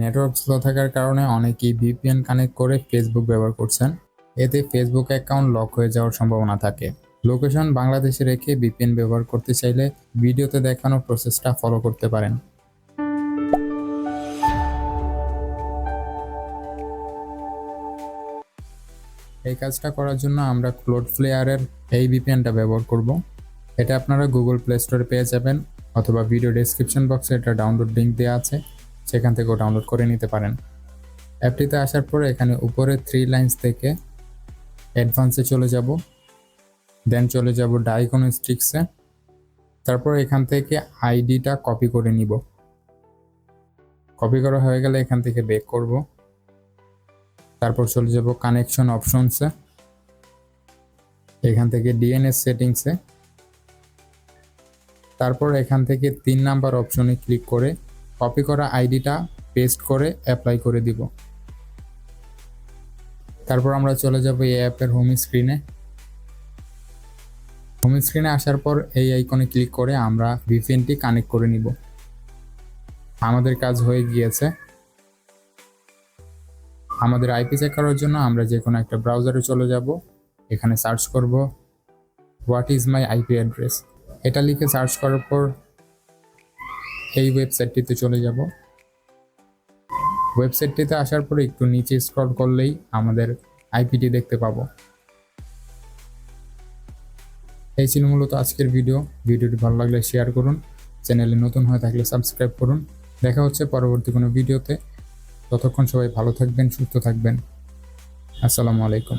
Network slow থাকার কারণে অনেকেই ভিপিএন কানেক্ট করে ফেসবুক ব্যবহার করছেন। এতে ফেসবুক অ্যাকাউন্ট লক হয়ে যাওয়ার সম্ভাবনা থাকে। লোকেশন বাংলাদেশে রেখে ভিপিএন ব্যবহার করতে চাইলে ভিডিওতে দেখানো প্রসেসটা ফলো করতে পারেন। এই কাজটা করার জন্য আমরা ক্লোডফ্লেয়ারের এই ভিপিএনটা ব্যবহার করব। এটা আপনারা গুগল প্লে স্টোরে পেয়ে যাবেন অথবা ভিডিও ডেসক্রিপশন বক্সে এটা ডাউনলোড লিঙ্ক দেওয়া আছে, সেখান থেকেও ডাউনলোড করে নিতে পারেন। অ্যাপটিতে আসার পরে এখানে উপরে 3 লাইন্স থেকে অ্যাডভান্সে চলে যাব, দেন চলে যাব ডায়াগনস্টিক্সে। তারপর এখান থেকে আইডিটা কপি করে নিব। কপি করা হয়ে গেলে এখান থেকে ব্যাক করব। তারপর চলে যাব কানেকশন অপশনসে, এখান থেকে ডিএনএস সেটিংসে। তারপর এখান থেকে 3 নাম্বার অপশনে ক্লিক করে কপি করা আইডিটা পেস্ট করে অ্যাপ্লাই করে দিব। তারপর আমরা চলে যাব এই অ্যাপের হোম স্ক্রিনে। হোম স্ক্রিনে আসার পর এই আইকনে ক্লিক করে আমরা ভিপিএনটি কানেক্ট করে নিব। আমাদের কাজ হয়ে গিয়েছে। আমাদের আইপি চেক করার জন্য আমরা যে কোনো একটা ব্রাউজারে চলে যাব। এখানে সার্চ করব what is my IP address. এটা লিখে সার্চ করার পর এই ওয়েবসাইটটিতে চলে যাব। ওয়েবসাইটটিতে আসার পর একটু নিচে স্ক্রল করলেই আমাদের আইপিটি দেখতে পাবো। এই ছিল মূলত আজকের ভিডিওটি ভালো লাগলে শেয়ার করুন, চ্যানেলে নতুন হয়ে থাকলে সাবস্ক্রাইব করুন। দেখা হচ্ছে পরবর্তী কোনো ভিডিওতে। ততক্ষণ সবাই ভালো থাকবেন, সুস্থ থাকবেন। আসসালামু আলাইকুম।